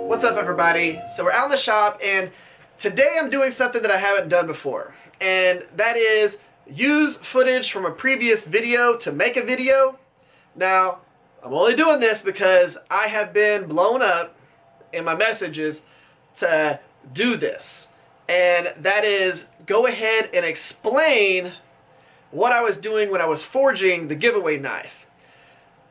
What's up, everybody? So we're out in the shop, and today I'm doing something that I haven't done before, and that is use footage from a previous video to make a video. Now, I'm only doing this because I have been blown up in my messages to do this, and that is go ahead and explain what I was doing when I was forging the giveaway knife.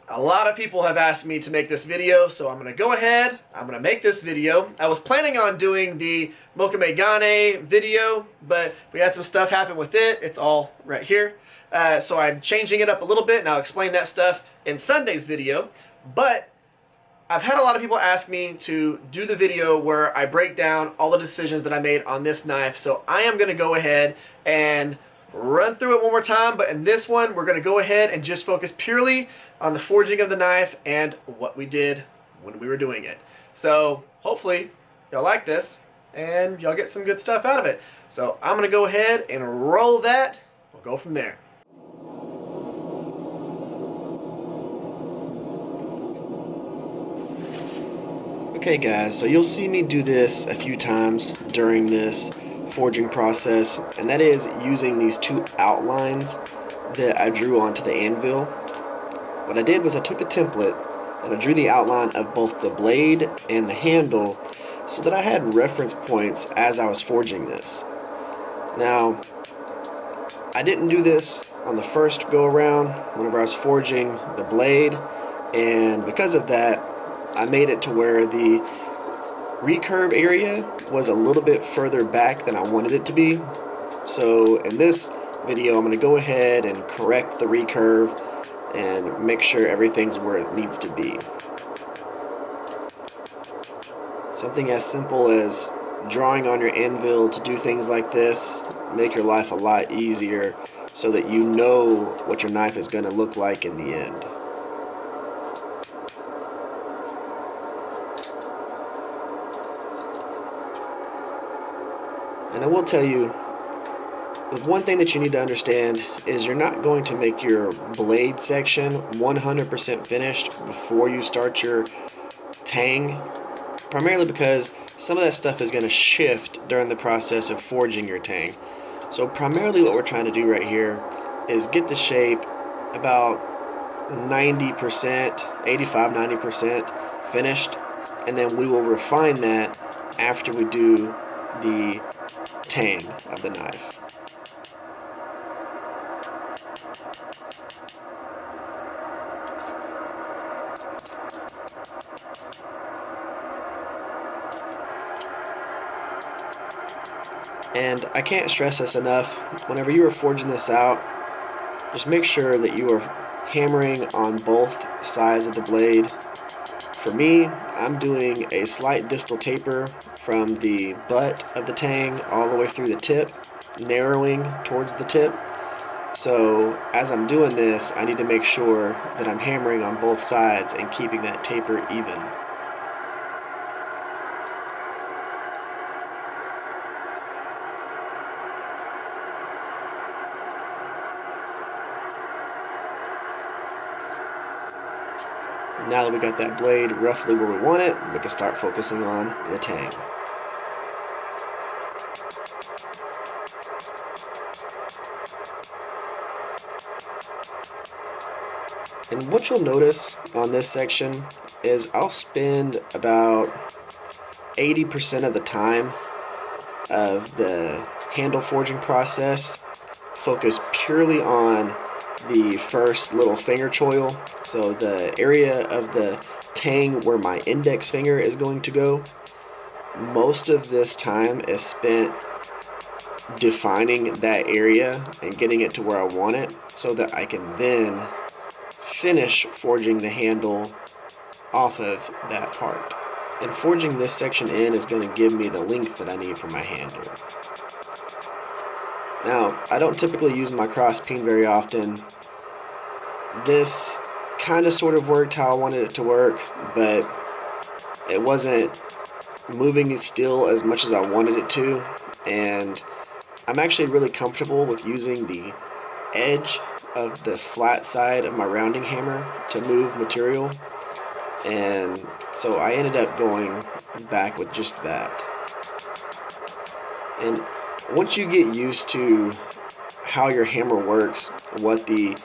A lot of people have asked me to make this video, so I'm going to go ahead, I'm going to make this video. I was planning on doing the Mokamegane video, but we had some stuff happen with it. It's all right here. So I'm changing it up a little bit, and I'll explain that stuff in Sunday's video. But I've had a lot of people ask me to do the video where I break down all the decisions that I made on this knife, so I am going to go ahead and run through it one more time. But in this one, we're going to go ahead and just focus purely on the forging of the knife and what we did when we were doing it. So hopefully y'all like this and y'all get some good stuff out of it. So I'm going to go ahead and roll that. We'll go from there. Okay guys, so you'll see me do this a few times during this forging process, and that is using these two outlines that I drew onto the anvil. What I did was I took the template and I drew the outline of both the blade and the handle so that I had reference points as I was forging this. Now, I didn't do this on the first go around whenever I was forging the blade, and because of that I made it to where the recurve area was a little bit further back than I wanted it to be. So in this video I'm going to go ahead and correct the recurve and make sure everything's where it needs to be. Something as simple as drawing on your anvil to do things like this make your life a lot easier so that you know what your knife is going to look like in the end. And I will tell you, the one thing that you need to understand is you're not going to make your blade section 100% finished before you start your tang, primarily because some of that stuff is going to shift during the process of forging your tang. So primarily what we're trying to do right here is get the shape about 90%, 85-90% finished, and then we will refine that after we do the tang of the knife. And I can't stress this enough, whenever you are forging this out, just make sure that you are hammering on both sides of the blade. For me, I'm doing a slight distal taper from the butt of the tang all the way through the tip, narrowing towards the tip. So as I'm doing this, I need to make sure that I'm hammering on both sides and keeping that taper even. Now that we got that blade roughly where we want it, we can start focusing on the tang. And what you'll notice on this section is I'll spend about 80% of the time of the handle forging process focused purely on the first little finger choil, so the area of the tang where my index finger is going to go. Most of this time is spent defining that area and getting it to where I want it so that I can then finish forging the handle off of that part. And forging this section in is going to give me the length that I need for my handle. Now, I don't typically use my cross peen very often. This kind of sort of worked how I wanted it to work, but it wasn't moving still as much as I wanted it to, and I'm actually really comfortable with using the edge of the flat side of my rounding hammer to move material, and so I ended up going back with just that. And once you get used to how your hammer works, what the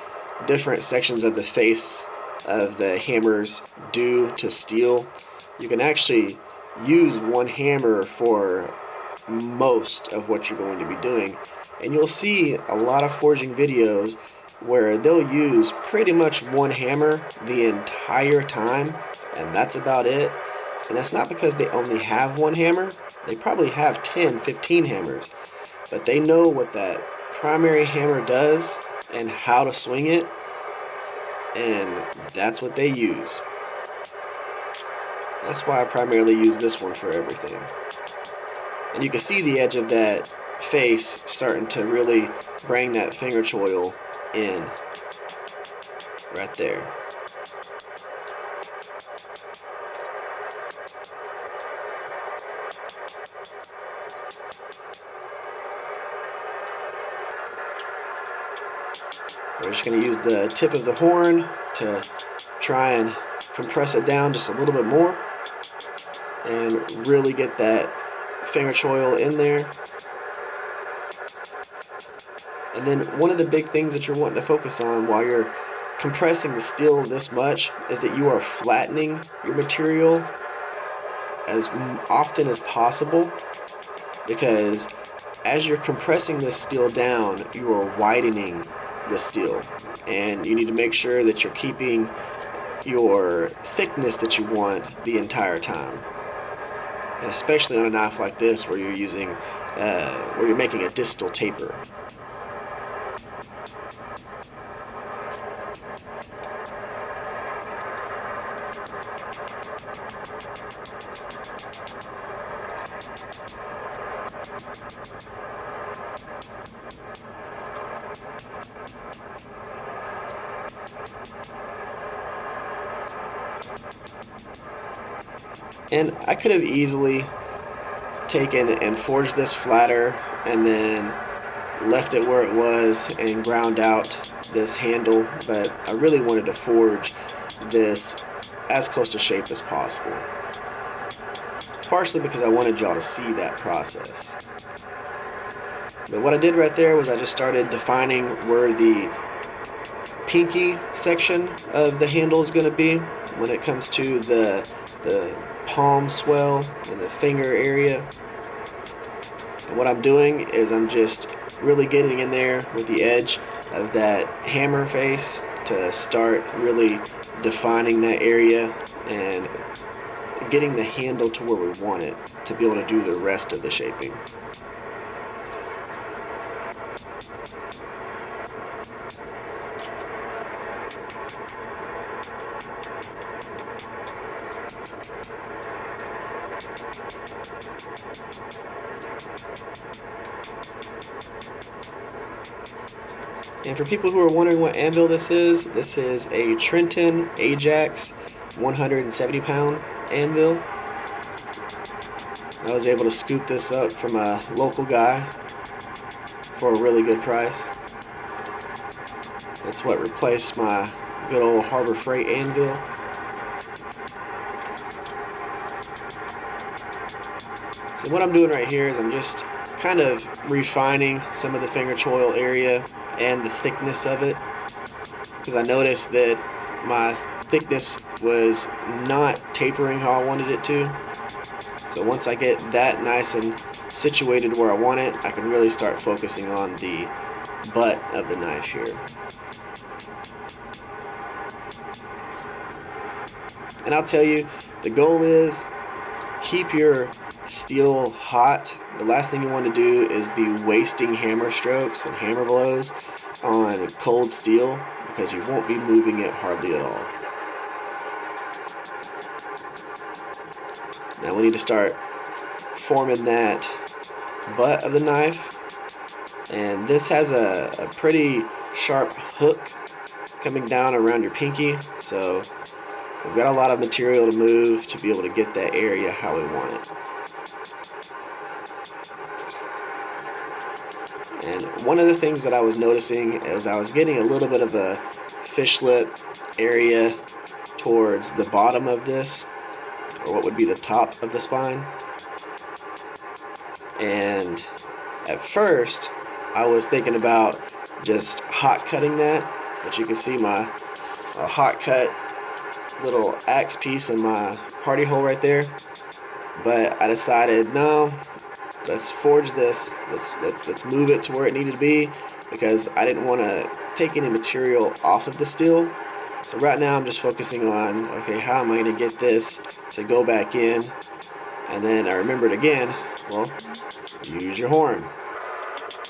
different sections of the face of the hammers do to steel, you can actually use one hammer for most of what you're going to be doing. And you'll see a lot of forging videos where they'll use pretty much one hammer the entire time, and that's about it. And that's not because they only have one hammer. They probably have 10, 15 hammers, but they know what that primary hammer does and how to swing it, and that's what they use. That's why I primarily use this one for everything. And you can see the edge of that face starting to really bring that finger choil in right there. We're just going to use the tip of the horn to try and compress it down just a little bit more and really get that finger choil in there. And then one of the big things that you're wanting to focus on while you're compressing the steel this much is that you are flattening your material as often as possible, because as you're compressing this steel down, you are widening the steel, and you need to make sure that you're keeping your thickness that you want the entire time. And especially on a knife like this where you're using where you're making a distal taper. And I could have easily taken and forged this flatter and then left it where it was and ground out this handle, but I really wanted to forge this as close to shape as possible. Partially because I wanted y'all to see that process. But what I did right there was I just started defining where the pinky section of the handle is going to be when it comes to the palm swell and the finger area. And what I'm doing is I'm just really getting in there with the edge of that hammer face to start really defining that area and getting the handle to where we want it to be able to do the rest of the shaping. And for people who are wondering what anvil this is a Trenton Ajax 170 pound anvil. I was able to scoop this up from a local guy for a really good price. That's what replaced my good old Harbor Freight anvil. So what I'm doing right here is I'm just kind of refining some of the finger choil area and the thickness of it, because I noticed that my thickness was not tapering how I wanted it to. So once I get that nice and situated where I want it, I can really start focusing on the butt of the knife here. And I'll tell you, the goal is keep your steel hot. The last thing you want to do is be wasting hammer strokes and hammer blows on cold steel, because you won't be moving it hardly at all. Now we need to start forming that butt of the knife, and this has a pretty sharp hook coming down around your pinky, so we've got a lot of material to move to be able to get that area how we want it. And one of the things that I was noticing is I was getting a little bit of a fish lip area towards the bottom of this, or what would be the top of the spine. And at first I was thinking about just hot cutting that, but you can see my hot cut little axe piece in my party hole right there. But I decided, no, let's forge this, let's move it to where it needed to be, because I didn't want to take any material off of the steel. So right now I'm just focusing on, okay, how am I going to get this to go back in? And then I remembered again, well, use your horn.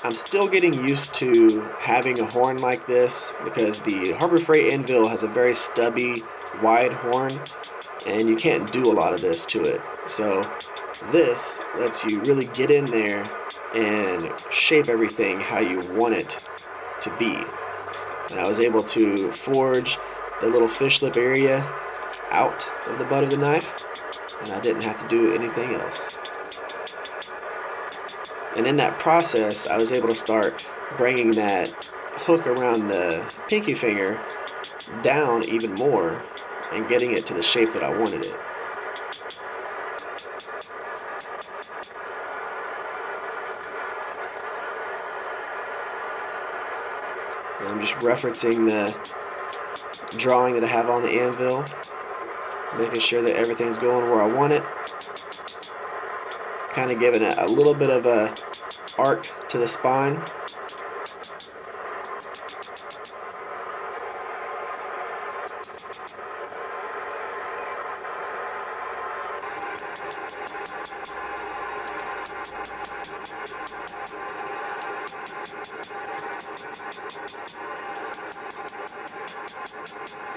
I'm still getting used to having a horn like this, because the Harbor Freight anvil has a very stubby, wide horn, and you can't do a lot of this to it. So this lets you really get in there and shape everything how you want it to be. And I was able to forge the little fish lip area out of the butt of the knife, and I didn't have to do anything else. And in that process, I was able to start bringing that hook around the pinky finger down even more and getting it to the shape that I wanted it. And I'm just referencing the drawing that I have on the anvil, making sure that everything's going where I want it. Kind of giving it a little bit of a arc to the spine.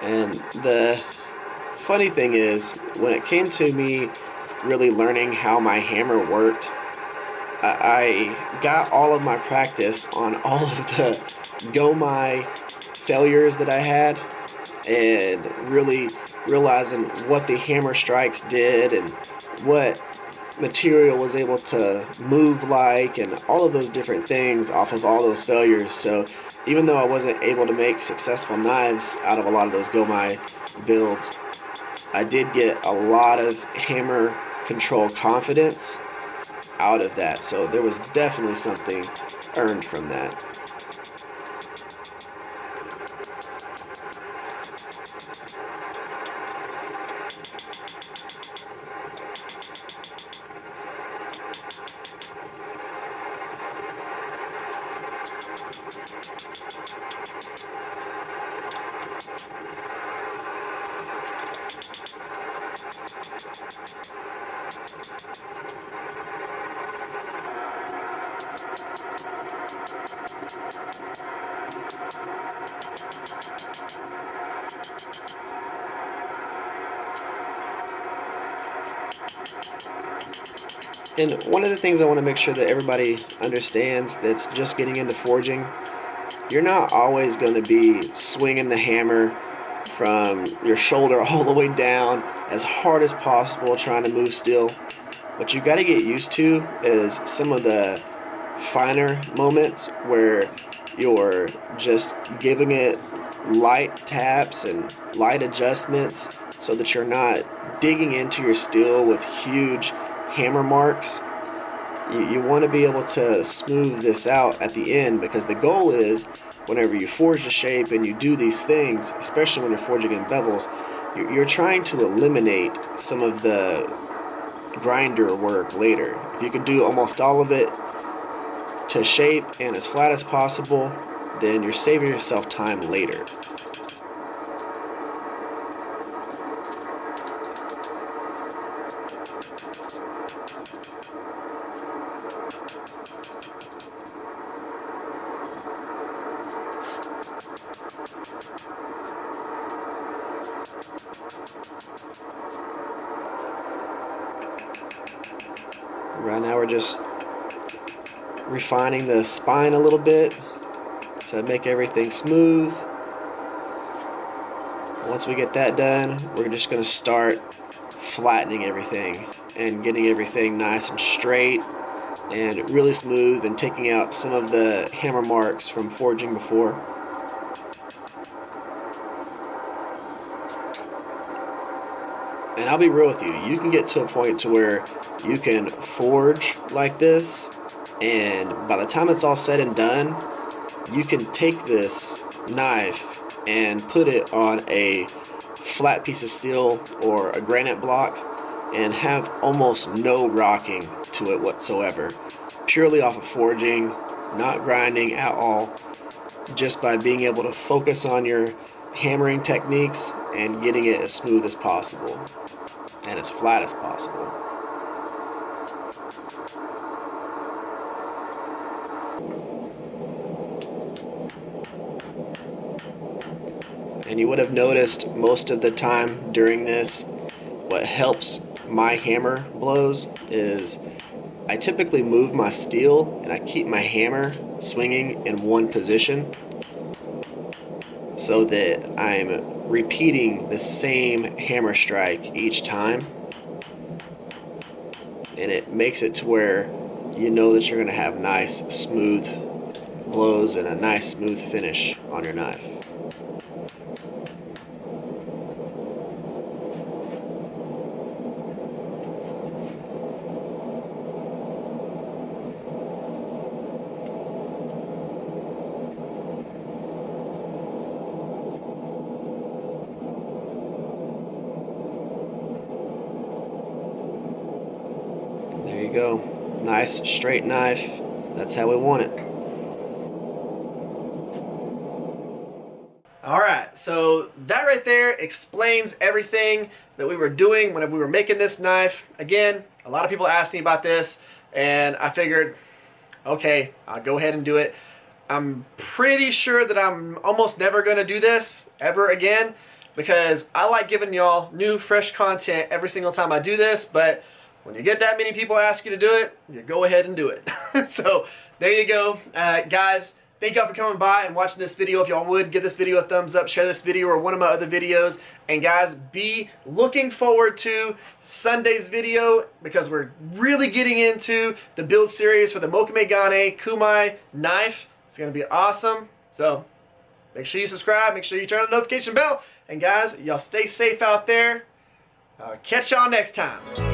And the funny thing is, when it came to me really learning how my hammer worked, I got all of my practice on all of the Gomai failures that I had, and really realizing what the hammer strikes did and what material was able to move like, and all of those different things off of all those failures. So even though I wasn't able to make successful knives out of a lot of those Gomai builds, I did get a lot of hammer control confidence out of that. So there was definitely something earned from that. And one of the things I want to make sure that everybody understands that's just getting into forging, you're not always going to be swinging the hammer from your shoulder all the way down as hard as possible trying to move steel. What you've got to get used to is some of the finer moments where you're just giving it light taps and light adjustments so that you're not digging into your steel with huge hammer marks. You want to be able to smooth this out at the end, because the goal is, whenever you forge the shape and you do these things, especially when you're forging in bevels, you're trying to eliminate some of the grinder work later. If you can do almost all of it to shape and as flat as possible, then you're saving yourself time later. Right now we're just refining the spine a little bit to make everything smooth. Once we get that done, we're just going to start flattening everything and getting everything nice and straight and really smooth, and taking out some of the hammer marks from forging before. And I'll be real with you, you can get to a point to where you can forge like this, and by the time it's all said and done, you can take this knife and put it on a flat piece of steel or a granite block and have almost no rocking to it whatsoever, purely off of forging, not grinding at all, just by being able to focus on your hammering techniques and getting it as smooth as possible and as flat as possible. And you would have noticed most of the time during this, what helps my hammer blows is I typically move my steel and I keep my hammer swinging in one position so that I'm repeating the same hammer strike each time, and it makes it to where you know that you're going to have nice smooth blows and a nice smooth finish on your knife. There you go. Nice straight knife. That's how we want it. Alright, so that right there explains everything that we were doing whenever we were making this knife. Again, a lot of people asked me about this, and I figured, okay, I'll go ahead and do it. I'm pretty sure that I'm almost never going to do this ever again, because I like giving y'all new, fresh content every single time I do this, but when you get that many people ask you to do it, you go ahead and do it. So there you go. Guys, thank y'all for coming by and watching this video. If y'all would, give this video a thumbs up, share this video or one of my other videos. And guys, be looking forward to Sunday's video, because we're really getting into the build series for the Mokume-gane Kumai knife. It's going to be awesome. So make sure you subscribe, make sure you turn on the notification bell. And guys, y'all stay safe out there. Catch y'all next time.